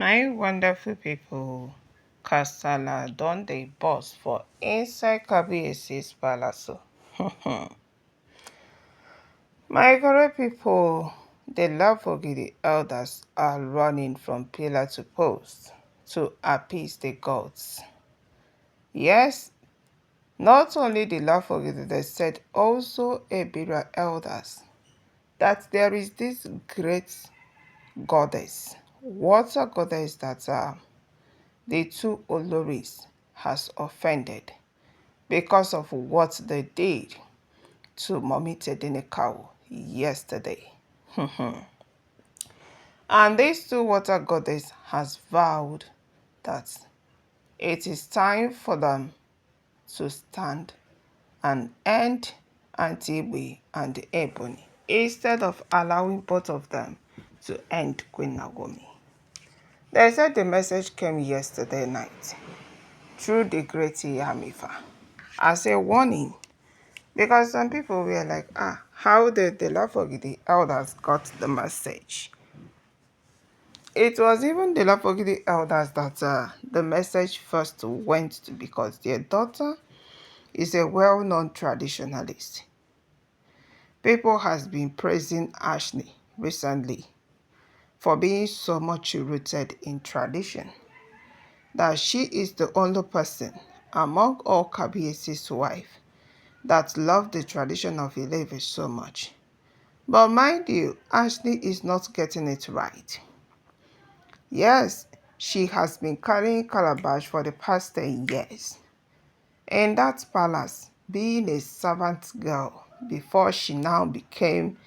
My wonderful people, Kasala don dey burst for inside Kabiyesi's palace. My correct people, the Lafogidi elders are running from pillar to post to appease the gods. Yes, not only the Lafogidi, they said also Ebira elders that there is this great goddess, water goddess that the two oloris has offended because of what they did to Mommy Tedinikau yesterday. And these two water goddess has vowed that it is time for them to stand and end Aunty and Ebony instead of allowing both of them to end Queen Naomi. They said the message came yesterday night through the great iyamifa as a warning, because some people were like, how did the Lafogidi elders got the message? It was even the Lafogidi elders that the message first went to, because their daughter is a well-known traditionalist. People has been praising Ashley recently for being so much rooted in tradition, that she is the only person among all Kabiesi's wife that love the tradition of Ilefe so much. But mind you, Ashley is not getting it right. Yes, she has been carrying calabash for the past 10 years in that palace, being a servant girl before she now became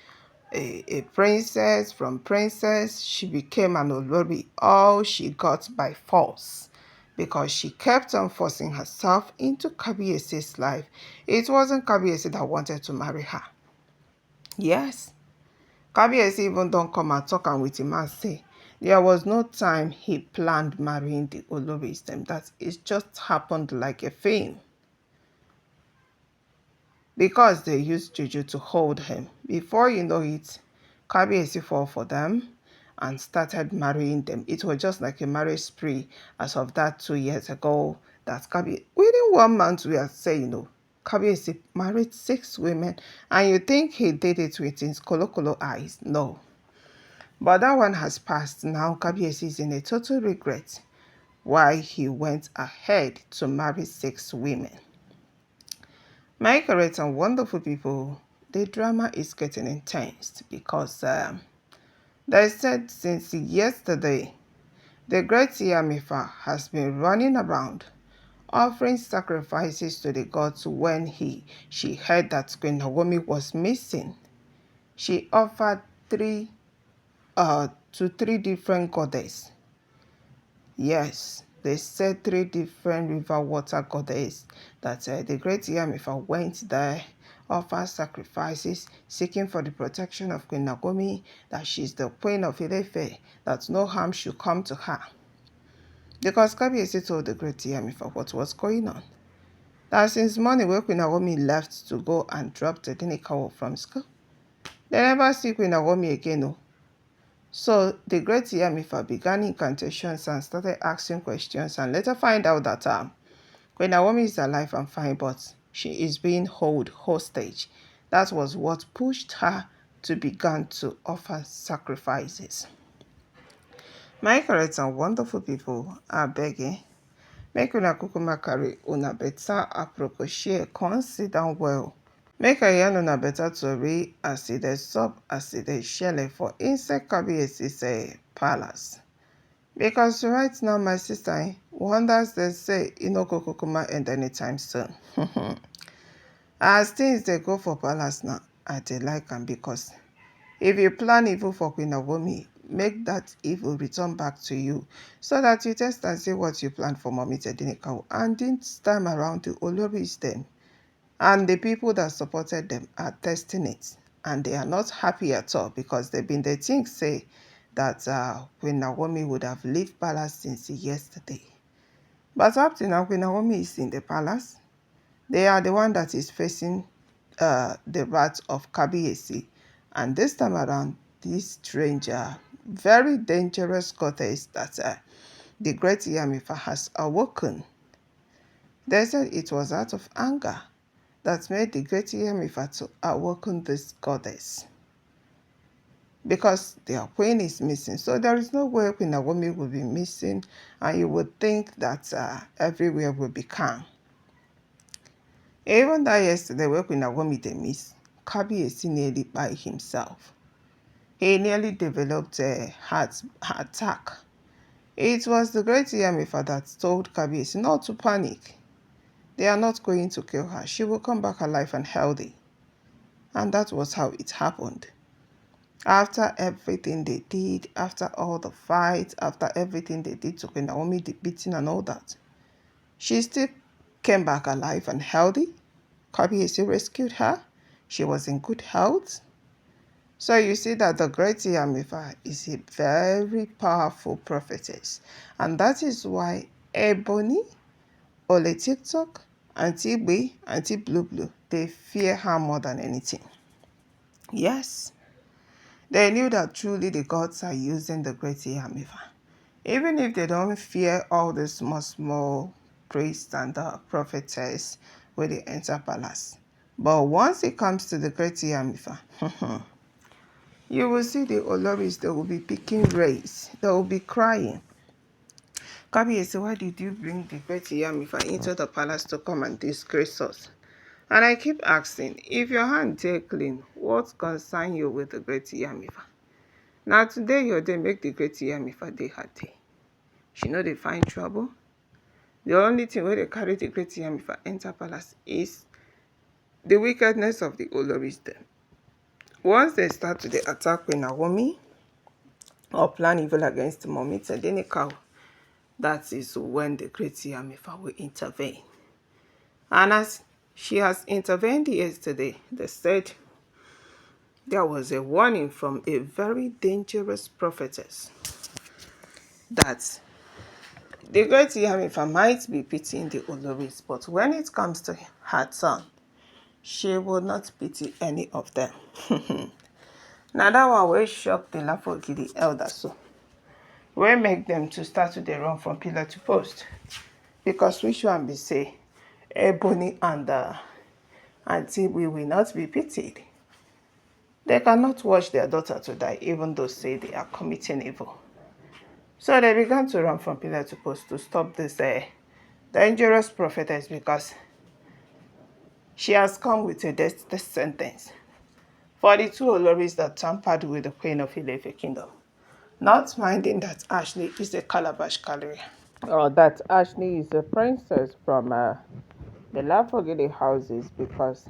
a princess. From princess, she became an olori. All she got by force, because she kept on forcing herself into Kabiesi's life. It wasn't Kabiesi that wanted to marry her. Yes, Kabiesi even don't come and talk and with him and say there was no time he planned marrying the Oloris them. That it just happened like a film, because they used Juju to hold him. Before you know it, Kabiesi fall for them and started marrying them. It was just like a marriage spree as of that 2 years ago. That within 1 month, we are saying, Kabiesi married 6 women, and you think he did it with his colloquial eyes? No. But that one has passed. Now Kabiesi is in a total regret why he went ahead to marry 6 women. My correct and wonderful people, the drama is getting intense, because they said since yesterday, the great iyamifa has been running around offering sacrifices to the gods when she heard that Queen Naomi was missing. She offered 3 to 3 different goddesses. Yes, they said 3 different river water goddesses that the great iyamifa went there, offered sacrifices, seeking for the protection of Queen Naomi, that she's the queen of Ilefe, that no harm should come to her. Because Kabiyesi told the great iyamifa what was going on. That since morning when Queen Naomi left to go and drop the Dinikawo from school, they never see Queen Naomi again. So the great iyamifa began incantations and started asking questions, and later find out that Queen Naomi is alive and fine, but she is being held hostage. That was what pushed her to begin to offer sacrifices. My correct and wonderful people are begging, make una kukuma carry una better aproko share, come sit down well. Make I yarn una better tori as e dey sup, as e dey shele for inside Kabiyesi's palace. Because right now, my sister, wonders they say e no go kukuma end anytime soon. As things dey go for palace now, I dey like am, because if you plan evil for Queen Naomi, make that evil return back to you, so that you test and see what you planned for Mommy Tedinikau. And this time around, the Oloris them and the people that supported them are testing it, and they are not happy at all, because they think say that Queen Naomi would have left palace since yesterday. But up to now, Queen Naomi is in the palace. They are the one that is facing the wrath of Kabiyesi. And this time around, this stranger very dangerous goddess that the great Iyamifa has awoken. They said it was out of anger that made the great Iyamifa to awaken this goddess, because their queen is missing. So there is no way Queen Naomi will be missing, and you would think that everywhere will be calm. Even that yesterday when Queen Naomi they miss, Kabiyesi nearly by himself. He nearly developed a heart attack. It was the great Iyamifa that told Kabiyesi not to panic. They are not going to kill her. She will come back alive and healthy. And that was how it happened. After everything they did, after all the fights, after everything they did to Queen Naomi, the beating and all that, she still came back alive and healthy. Kabiyesi rescued her. She was in good health. So you see that the great Iyamifa is a very powerful prophetess. And that is why Ebony, Ole TikTok, Aunty Igbi, Aunty Blue Blue, they fear her more than anything. Yes, they knew that truly the gods are using the great Iyamifa. Even if they don't fear all the small priests and the prophetess when they enter palace. But once it comes to the great Iyamifa, you will see the oloris, they will be picking rays. They will be crying. Kabiyesi, why did you bring the great Iyamifa into the palace to come and disgrace us? And I keep asking, if your hand dey clean, what concern you with the great Iyamifa? Now today your day make the great Iyamifa dey her day. She no dey find trouble. The only thing wey dey carry the great Iyamifa enter palace is the wickedness of the oloris dem. Once they start to dey attack Queen Naomi or plan evil against mommy Tedenikawo, that is when the great Iyamifa will intervene. And as she has intervened yesterday, they said there was a warning from a very dangerous prophetess that the great Iyamifa might be pitying the oloris, but when it comes to her turn, she will not pity any of them. Now that one will shock the Lafogidi elders, so will make them to start to dey run from pillar to post. Because which one be say Ebony and Aunty will not be pitied? They cannot watch their daughter to die, even though say they are committing evil. So they began to run from pillar to post to stop this dangerous prophetess, because she has come with a death sentence for the two oloris that tampered with the Queen of Ilefe Kingdom, not minding that Ashley is a calabash carrier, or that Ashley is a princess from the Lafogidi houses, because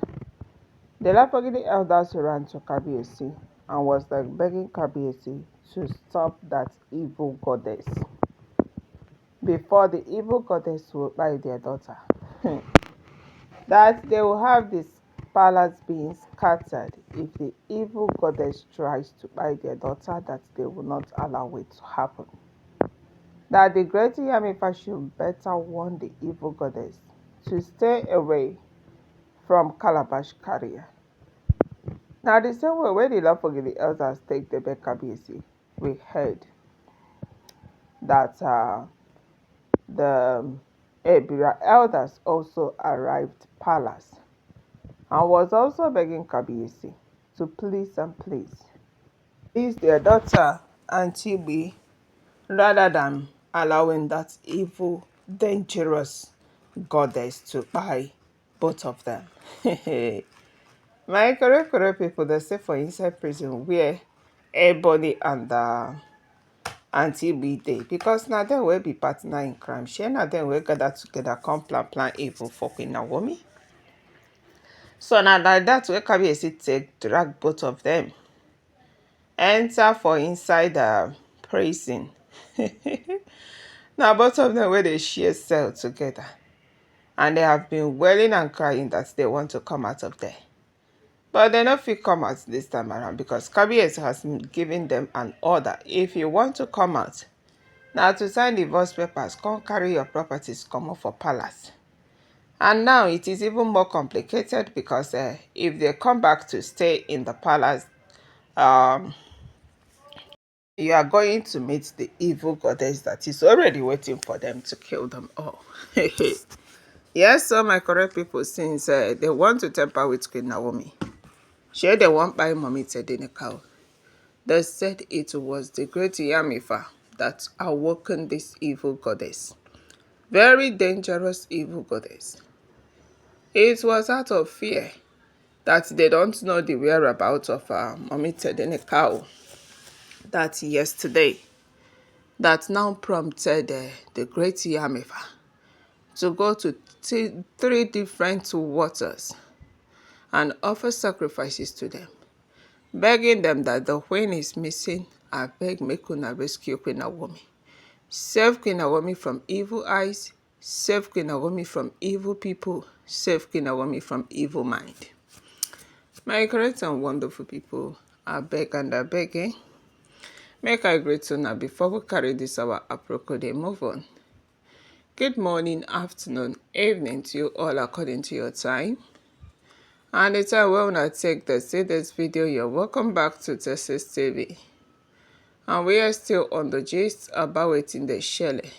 the Lafogidi elders ran to Kabiyesi and was like begging Kabiyesi to stop that evil goddess before the evil goddess will buy their daughter. That they will have this palace being scattered if the evil goddess tries to buy their daughter, that they will not allow it to happen. That the great Iyamifa should better warn the evil goddess to stay away from calabash carrier. Now the same way when the Lafogidi elders take the beg Kabiyesi, we heard that the Ebira elders also arrived palace and was also begging Kabiyesi to please and please their daughter Aunty Igbi, rather than allowing that evil, dangerous goddess to buy both of them. My correct people, they say for inside prison where Ebony and Aunty Igbi dey, because now dem will be partner in crime. Shey na dem will gather together come plan evil for Queen Naomi. So now like that wey Kabiyesi take drag both of them enter for inside prison. Now both of them wey dey share cell together, and they have been wailing and crying that they want to come out of there. But they no fit come out this time around, because Kabiyesi has given them an order. If you want to come out, now to sign divorce papers, come carry your properties comot for palace. And now it is even more complicated, because if they come back to stay in the palace, you are going to meet the evil goddess that is already waiting for them to kill them all. Yes, so my correct people, since they want to temper with Queen Naomi, sure they won't buy mommy Teddy cow. They said it was the great iyamifa that awoken this evil goddess. Very dangerous evil goddess. It was out of fear that they don't know the whereabouts of mommy Teddy cow that yesterday that now prompted the great iyamifa to go to three different waters and offer sacrifices to them, begging them that the queen is missing. I beg make una rescue Queen Naomi. Save Queen Naomi from evil eyes, save Queen Naomi from evil people, save Queen Naomi from evil mind. My correct and wonderful people, I beg and I beg, make I greet una before we carry this our aproko dey move on. Good morning, afternoon, evening to you all according to your time. And the time when I take to see this video, you're welcome back to Texas TV. And we are still on the gist about wetin dey shele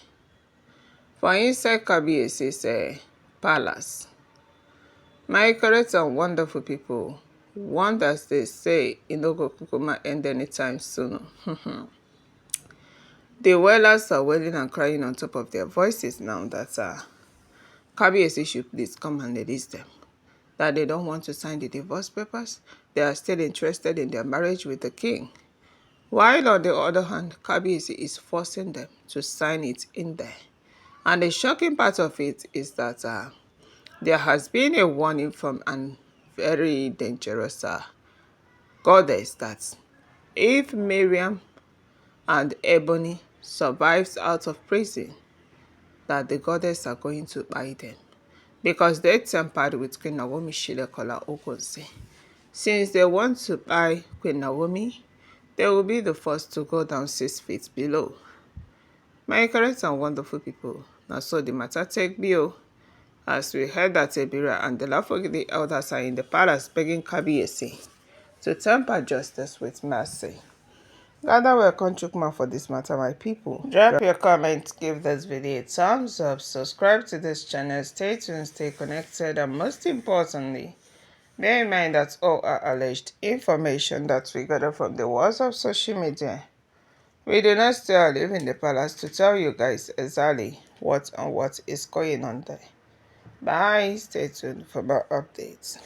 for inside Kabiyesi's palace. My correct and wonderful people, one that they say e no go kukuma end anytime soon. The wailers are wailing and crying on top of their voices now that Kabiyesi should please come and release them. That they don't want to sign the divorce papers. They are still interested in their marriage with the king. While on the other hand, Kabiyesi is forcing them to sign it in there. And the shocking part of it is that there has been a warning from a very dangerous goddess that if Mariam and Ebony survives out of prison, that the goddess are going to buy them. Because they tempered with Queen Naomi silekunola ogunwusi. Since they want to buy Queen Naomi, they will be the first to go down 6 feet below. My correct and wonderful people, now so the matter take bio. As we heard that Ebira and the Lafogidi elders are in the palace begging Kabiyesi to temper justice with mercy. Gather welcome Chukma for this matter, my people. Drop your comments, give this video a thumbs up, subscribe to this channel, stay tuned, stay connected, and most importantly, bear in mind that all are alleged information that we gather from the walls of social media. We do not still live in the palace to tell you guys exactly what is going on there. Bye, stay tuned for more updates.